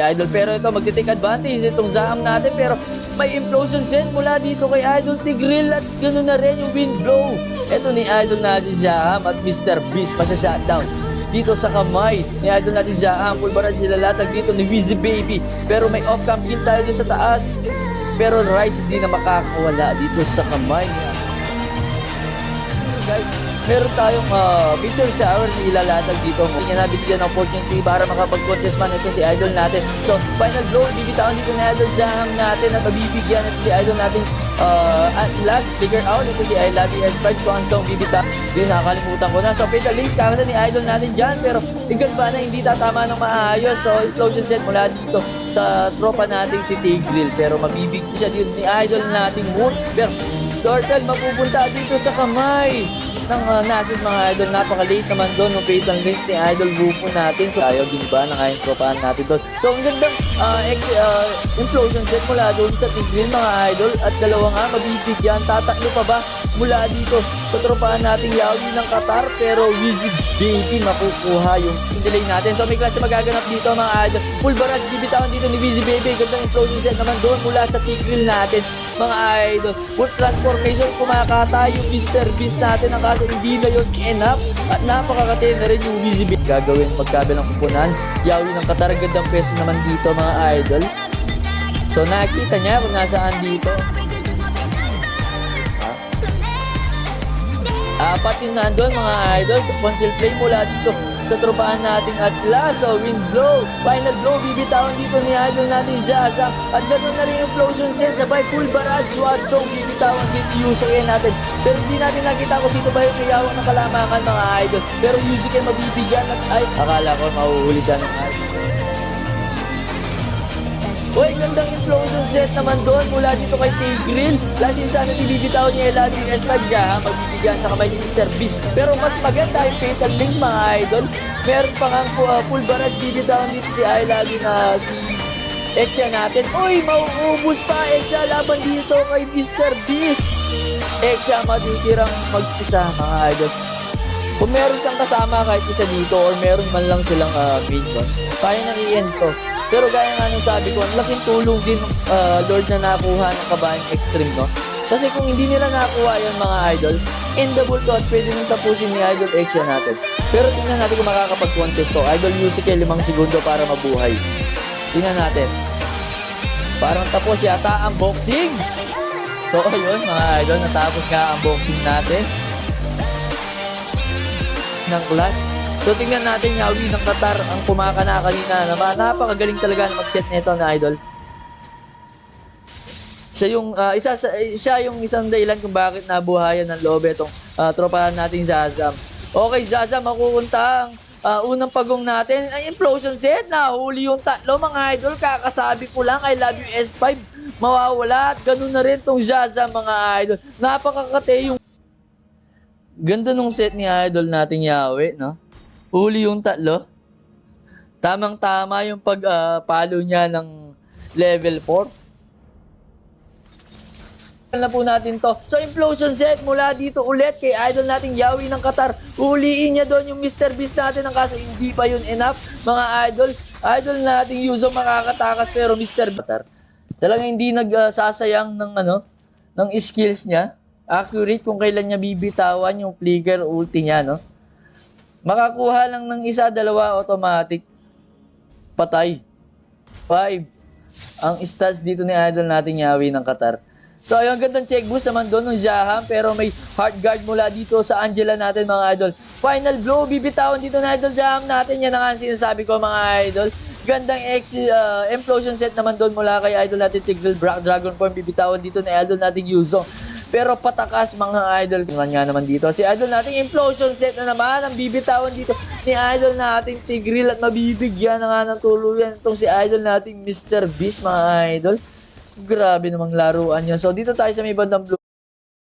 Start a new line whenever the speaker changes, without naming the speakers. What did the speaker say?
Idol. Pero ito, magti-take advantage itong Zaham natin. Pero may implosion set mula dito kay Idol Tigreal at ganoon na rin yung wind blow. Ito ni Idol natin Zaham at Mr. Beast masya-shutdown dito sa kamay ni Idol natin Zaham. Full barrage sila latag dito ni Wheezy Baby. Pero may off-cam kill tayo doon sa taas. Pero Rise hindi na makakawala dito sa kamay niya. Guys, meron tayong picture shower na ilalatag dito. Hindi niya nabigyan ng opportunity para makapag-contest man ito si Idol natin. So, final blow, bibitawan dito ni Idol Zaham natin at mabibigyan ito si Idol natin at last figure out ito si I Love You S5 Swan Song bibita. Hindi nakakalimutan ko na. So, fatal links kakasa ni Idol natin dyan. Pero, tingnan ba na hindi tatama ng maayos. So, explosion set mula dito sa tropa nating si Tigreal. Pero, mabibigyan siya dito ni Idol nating Moon. Pero, Turtle mapupunta dito sa kamay ng Nasus mga Idol. Napaka-late naman doon ng fatal links ni Idol Bupo natin. So, tayo din ba na ngayong tropahan natin doon. So, ang gandang implosion set mula doon sa Tigreal mga Idol. At dalawa nga mabibigyan. Tataklo pa ba mula dito sa tropahan nating Yawi ng Qatar. Pero Wheezy Baby makukuha yung delay natin. So, may klase magaganap dito mga Idol. Full barrage bibitawan dito ni Wheezy Baby. Gandang implosion set naman doon mula sa Tigreal natin mga Idol. Full transformation kumakata yung Mr. Beast natin ang kaso hindi na yun enough at napakakatay na rin yung Wheezy Baby. Gagawin magkabilang kupunan. Yawi ng Qatar, gandang peso naman dito mga Idol. So nakita niya kung nasaan dito. Apat yung nandun mga Idol. So conceal play mula dito sa tropahan nating Atlas. So wind blow, final blow, bibitawan dito ni Idol natin Zaham. At ganoon na rin yung implosion set. Sabay full barrage, Swan Song, bibitawan dito yung Yusuke natin. Pero hindi natin nakita kung sino ba yung mayawang ng kalamangan mga Idol. Pero Yusuke mabibigyan at ay, akala ko mahuhuli siya ng Idol. Uy, gandang implosion set naman doon mula dito kay Tigreal. Last insanity bibitawan niya Love You S5 siya magbibigyan sa kamay ni Mr. Beast. Pero mas maganda yung fatal links mga Idol. Meron pa nga full barrage bibitawan dito si I Love You na si Exia natin. Uy, mauubos pa Exia laban dito kay Mr. Beast. Exia matitirang mag-isa mga Idol. Kung meron siyang kasama kahit isa dito or meron man lang silang main boss, kaya nang i-end to. Pero gaya nga nung sabi ko, ang laking tulong din Lord na nakuha ng kabayang extreme, no? Kasi kung hindi nila nakuha yan mga Idol, endable to at pwede nang tapusin ni Idol Exia natin. Pero tingnan natin kung makakapag-contest to. Idol Yusuke 5 segundo para mabuhay. Tingnan natin. Parang tapos yata ang boxing. So ayun mga Idol, natapos nga ang boxing natin ng clash. So tingnan natin Yawi ng Qatar ang kumakana kanina naman. Napakagaling talaga na mag-set nito na Idol. Siya yung yung isang dahilan kung bakit nabuhayan ng loob itong tropahan nating Zaham. Okay, Zaham makukunta ang unang pagong natin. Ay, implosion set na huli yung tatlo mga Idol. Kakasabi ko lang I Love You S5 mawawala at ganun na rin tong Zaham mga Idol. Napakakate yung ganda nung set ni Idol nating Yawi, no? Huli yung tatlo. Tamang-tama yung pag-palo niya ng level 4. Na po natin to. So, implosion set mula dito ulit kay Idol nating Yawi ng Qatar. Huliin niya doon yung Mr. Beast natin ng kaso hindi pa yun enough. Mga Idol. Idol nating Yuzo makakatakas pero Mr. Qatar talagang hindi nagsasayang ng skills niya. Accurate kung kailan niya bibitawan yung flicker ulti niya, no? Makakuha lang ng isa, dalawa, automatic. Patay. 5. Ang stats dito ni Idol natin Yawi ng Qatar. So, ayun, gandang check boost naman doon ng Zaham. Pero may heart guard mula dito sa Angela natin mga Idol. Final blow, bibitawan dito ng Idol Zaham natin. Yan ang sinasabi ko mga Idol. Gandang implosion set naman doon mula kay Idol natin Tigreal. Dragon Form, bibitawan dito ng Idol natin Yuzo. Pero patakas mga Idol. Tingnan nga naman dito. Si Idol nating implosion set na naman ang bibitawan dito ni Idol nating Tigreal at mabibigyan na nga ng tuluyan itong si Idol nating Mr. Beast mga Idol. Grabe namang laruan niya. So dito tayo sa may bandang blue.